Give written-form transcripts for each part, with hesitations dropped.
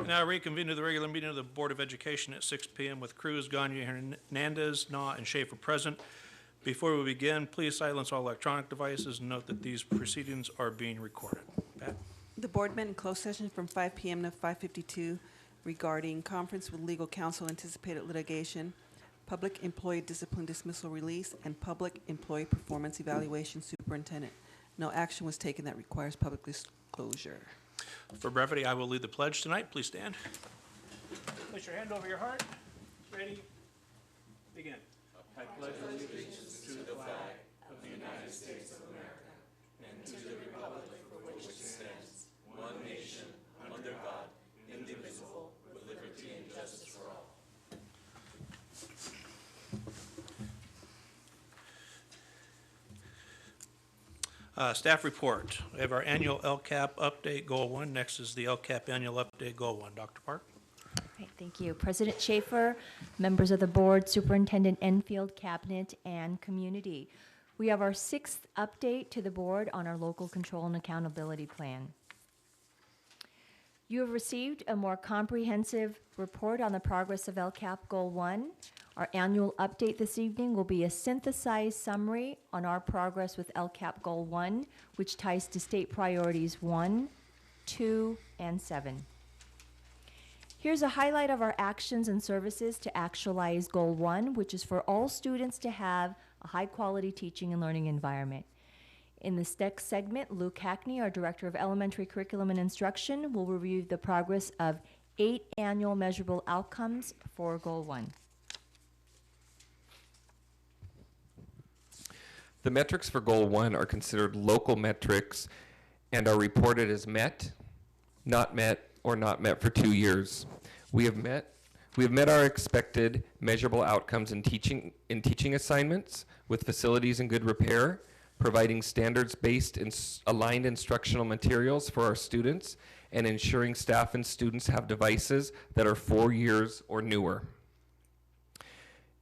Now reconvene to the regular meeting of the Board of Education at 6 p.m. with Cruz, Gagne, Hernandez, Nah, and Schaefer present. Before we begin, please silence all electronic devices and note that these proceedings are being recorded. Pat? The board met in closed session from 5 p.m. to 5:52 regarding conference with legal counsel, anticipated litigation, public employee discipline dismissal release, and public employee performance evaluation superintendent. No action was taken that requires public disclosure. For brevity, I will lead the pledge tonight. Please stand. Place your hand over your heart. Ready? Begin. I pledge allegiance to the flag of the United States of America and to the republic for which it stands, one nation, under God, indivisible, with liberty and justice for all. Staff report. We have our annual LCAP update, Goal 1. Next is the LCAP annual update, Goal 1. Dr. Park. Right, thank you. President Schaefer, members of the board, Superintendent Enfield, Cabinet, and community. We have our 6th update to the board on our local control and accountability plan. You have received a more comprehensive report on the progress of LCAP Goal 1. Our annual update this evening will be a synthesized summary on our progress with LCAP Goal 1, which ties to state priorities 1, 2, and 7. Here's a highlight of our actions and services to actualize Goal 1, which is for all students to have a high-quality teaching and learning environment. In this next segment, Luke Hackney, our Director of Elementary Curriculum and Instruction, will review the progress of 8 annual measurable outcomes for Goal 1. The metrics for Goal 1 are considered local metrics and are reported as met, or not met for 2 years. We have met our expected measurable outcomes in teaching assignments with facilities in good repair, providing standards-based and aligned instructional materials for our students, and ensuring staff and students have devices that are 4 years or newer.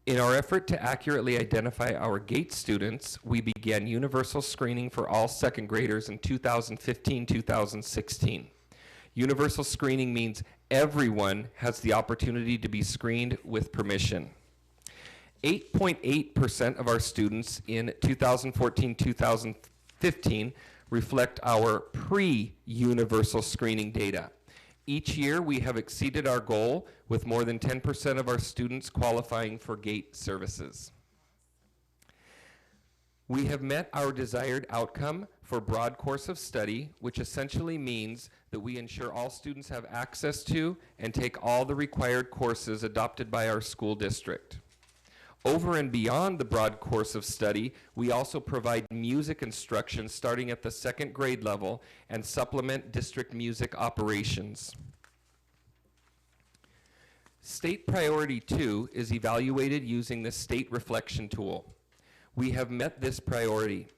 In our effort to accurately identify our GATE students, we began universal screening for all second graders in 2015-2016. Universal screening means everyone has the opportunity to be screened with permission. 8.8% of our students in 2014-2015 reflect our pre-universal screening data. Each year, we have exceeded our goal with more than 10% of our students qualifying for GATE services. We have met our desired outcome for broad course of study, which essentially means that we ensure all students have access to and take all the required courses adopted by our school district. Over and beyond the broad course of study, we also provide music instruction starting at the 2nd grade level and supplement district music operations. State Priority 2 is evaluated using the State Reflection Tool. We have met this priority.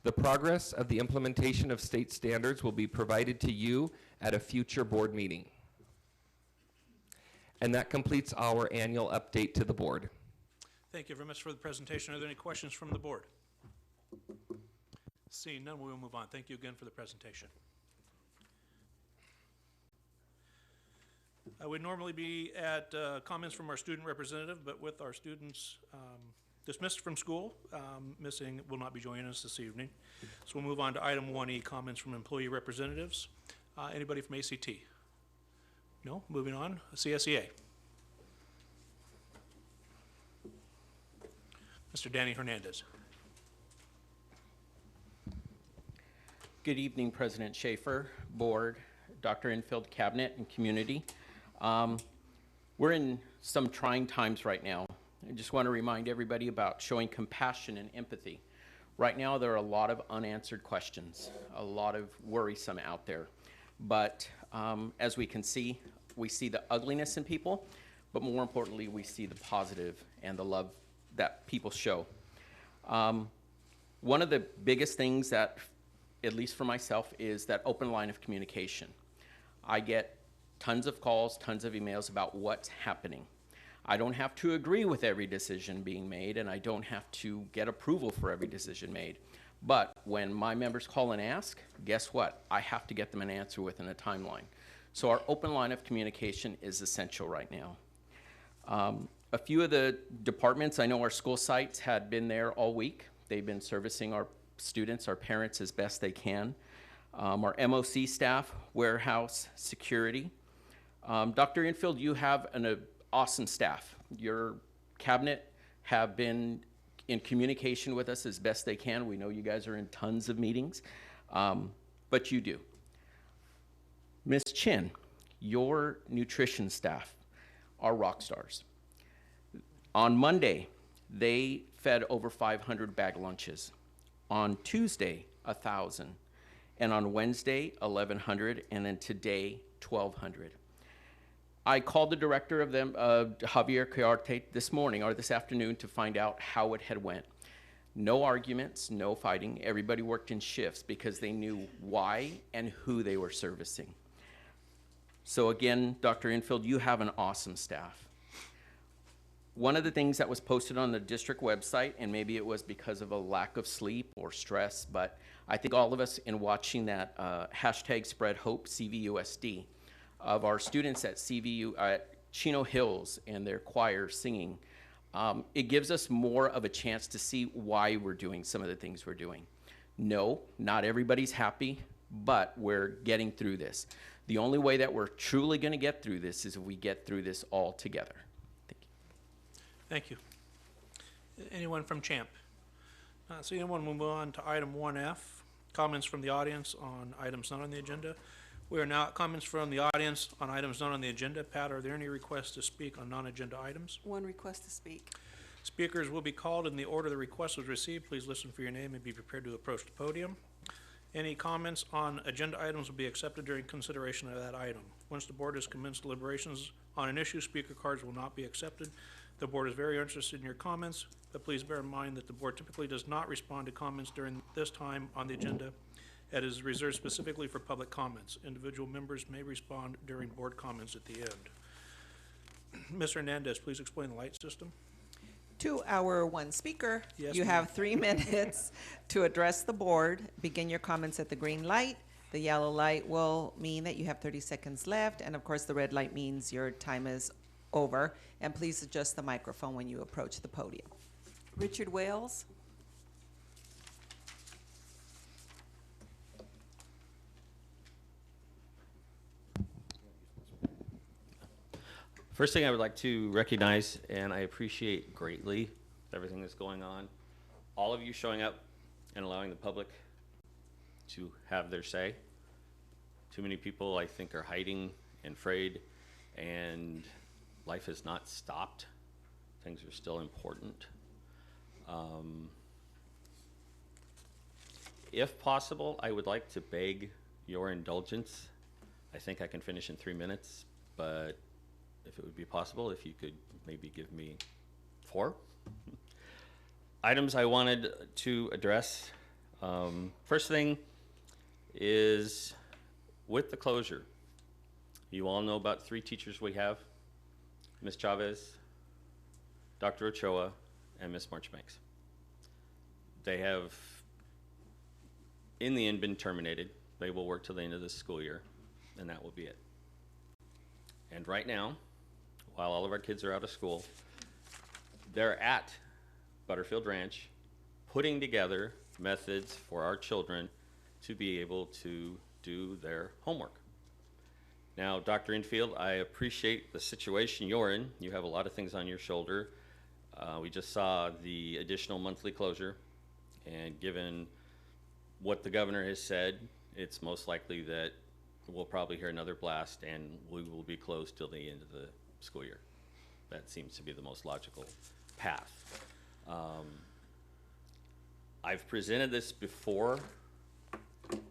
The progress of the implementation of state standards will be provided to you at a future board meeting. And that completes our annual update to the board. Thank you very much for the presentation. Are there any questions from the board? Seeing none, we will move on. Thank you again for the presentation. I would normally be at comments from our student representative, but with our students dismissed from school, missing, will not be joining us this evening. So we'll move on to item 1E, comments from employee representatives. Anybody from ACT? No? Moving on. CSEA. Mr. Danny Hernandez. Good evening, President Schaefer, Board, Dr. Enfield, Cabinet, and community. We're in some trying times right now. I just want to remind everybody about showing compassion and empathy. Right now, there are a lot of unanswered questions, a lot of worrisome out there. But as we can see, we see the ugliness in people, but more importantly, we see the positive and the love that people show. One of the biggest things that, at least for myself, is that open line of communication. I get tons of calls, tons of emails about what's happening. I don't have to agree with every decision being made, and I don't have to get approval for every decision made. But when my members call and ask, guess what? I have to get them an answer within a timeline. So our open line of communication is essential right now. A few of the departments, I know our school sites had been there all week. They've been servicing our students, our parents as best they can. Our MOC staff, warehouse, security. Dr. Infield, you have an awesome staff. Your cabinet have been in communication with us as best they can. We know you guys are in tons of meetings, but you do. Ms. Chin, your nutrition staff are rock stars. On Monday, they fed over 500 bag lunches. On Tuesday, 1,000. And on Wednesday, 1,100, and then today, 1,200. I called the director of them, Javier Coyarte, this morning or this afternoon to find out how it had went. No arguments, no fighting. Everybody worked in shifts because they knew why and who they were servicing. So again, Dr. Infield, you have an awesome staff. One of the things that was posted on the district website, and maybe it was because of a lack of sleep or stress, but I think all of us in watching that hashtag spread hope CVUSD of our students at Chino Hills and their choir singing, it gives us more of a chance to see why we're doing some of the things we're doing. No, not everybody's happy, but we're getting through this. The only way that we're truly going to get through this is if we get through this all together. Thank you. Anyone from CHAMP? Not seeing anyone, we'll move on to item 1F, comments from the audience on items not on the agenda. We are now at comments from the audience on items not on the agenda. Pat, are there any requests to speak on non-agenda items? One request to speak. Speakers will be called in the order the request was received. Please listen for your name and be prepared to approach the podium. Any comments on agenda items will be accepted during consideration of that item. Once the board has commenced deliberations on an issue, speaker cards will not be accepted. The board is very interested in your comments, but please bear in mind that the board typically does not respond to comments during this time on the agenda. It is reserved specifically for public comments. Individual members may respond during board comments at the end. Mr. Hernandez, please explain the light system. To our one speaker, Yes, you ma'am. have 3 minutes to address the board. Begin your comments at the green light. The yellow light will mean that you have 30 seconds left, and of course the red light means your time is over. And please adjust the microphone when you approach the podium. Richard Wales? First thing I would like to recognize, and I appreciate greatly everything that's going on, all of you showing up and allowing the public to have their say. Too many people, I think, are hiding and afraid, and life has not stopped. Things are still important. If possible, I would like to beg your indulgence. I think I can finish in 3 minutes, but if it would be possible, if you could maybe give me 4. Items I wanted to address. First thing is with the closure. You all know about 3 teachers we have, Ms. Chavez, Dr. Ochoa, and Ms. Marchbanks. They have, in the end, been terminated. They will work till the end of this school year, and that will be it. And right now, while all of our kids are out of school, they're at Butterfield Ranch putting together methods for our children to be able to do their homework. Now, Dr. Infield, I appreciate the situation you're in. You have a lot of things on your shoulder. We just saw the additional monthly closure, and given what the governor has said, it's most likely that we'll probably hear another blast and we will be closed till the end of the school year. That seems to be the most logical path. I've presented this before.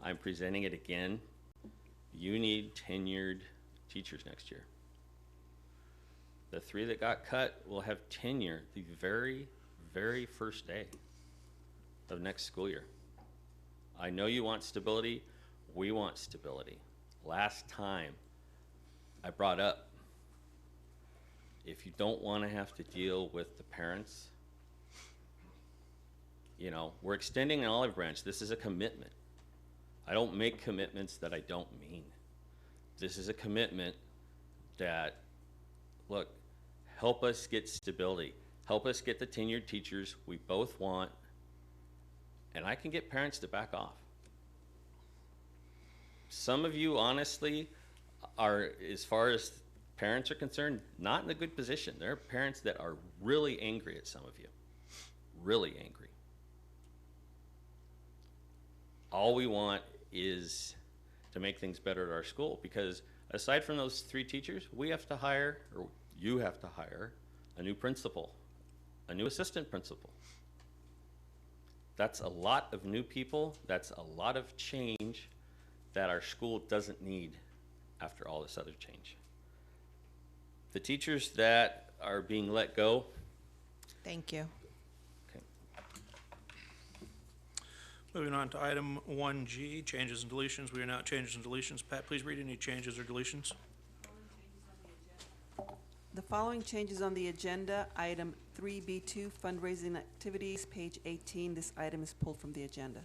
I'm presenting it again. You need tenured teachers next year. The 3 that got cut will have tenure the very, very first day of next school year. I know you want stability. We want stability. Last time I brought up, if you don't want to have to deal with the parents, you know, we're extending an olive branch. This is a commitment. I don't make commitments that I don't mean. This is a commitment that, look, help us get stability. Help us get the tenured teachers we both want. And I can get parents to back off. Some of you, honestly, are, as far as parents are concerned, not in a good position. There are parents that are really angry at some of you. Really angry. All we want is to make things better at our school, because aside from those 3 teachers, we have to hire, or you have to hire, a new principal, a new assistant principal. That's a lot of new people. That's a lot of change that our school doesn't need after all this other change. The teachers that are being let go. Thank you. Okay. Moving on to item 1G, changes and deletions. We are now at changes and deletions. Pat, please read any changes or deletions. The following changes on the agenda, item 3B2, fundraising activities, page 18. This item is pulled from the agenda.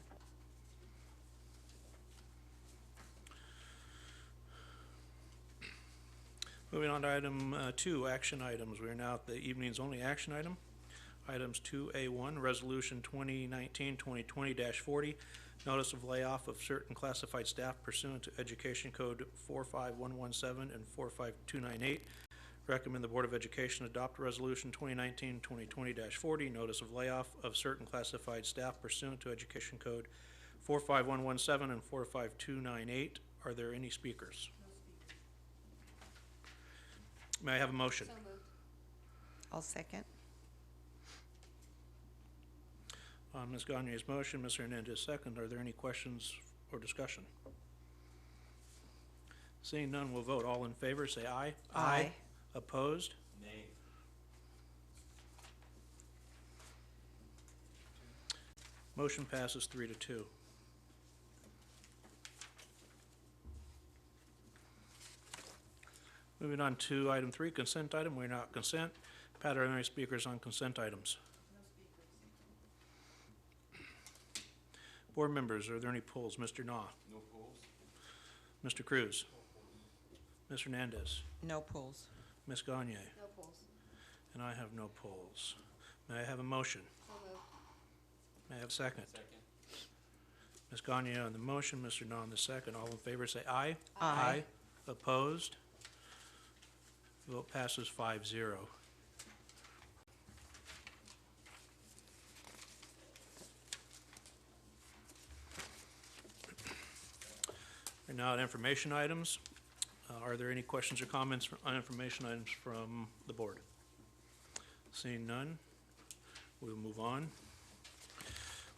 Moving on to item 2, action items. We are now at the evening's only action item. Items 2A1, Resolution 2019-2020-40, notice of layoff of certain classified staff pursuant to Education Code 45117 and 45298. Recommend the Board of Education adopt Resolution 2019-2020-40, notice of layoff of certain classified staff pursuant to Education Code 45117 and 45298. Are there any speakers? May I have a motion? I'll second. On Ms. Gagne's motion, Ms. Hernandez second. Are there any questions or discussion? Seeing none, we'll vote. All in favor, say aye. Aye. Opposed? Nay. Motion passes 3-2. Moving on to item 3, consent item. We're now at consent. Pat, are there any speakers on consent items? Board members, are there any polls? Mr. Nah? No polls. Mr. Cruz? Ms. Hernandez? No polls. Ms. Gagne? No polls. And I have no polls. May I have a motion? May I have a second? Ms. Gagne on the motion, Mr. Nah on the second. All in favor say aye. Aye. Opposed? Vote passes 5-0. We're now at information items. Are there any questions or comments on information items from the board? Seeing none, we'll move on.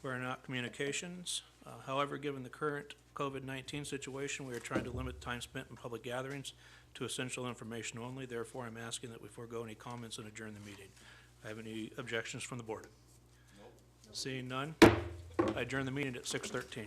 We're now at communications. However, given the current COVID-19 situation, we are trying to limit time spent in public gatherings to essential information only. Therefore, I'm asking that we forego any comments and adjourn the meeting. I have any objections from the board? Nope. Seeing none, I adjourn the meeting at 6:13.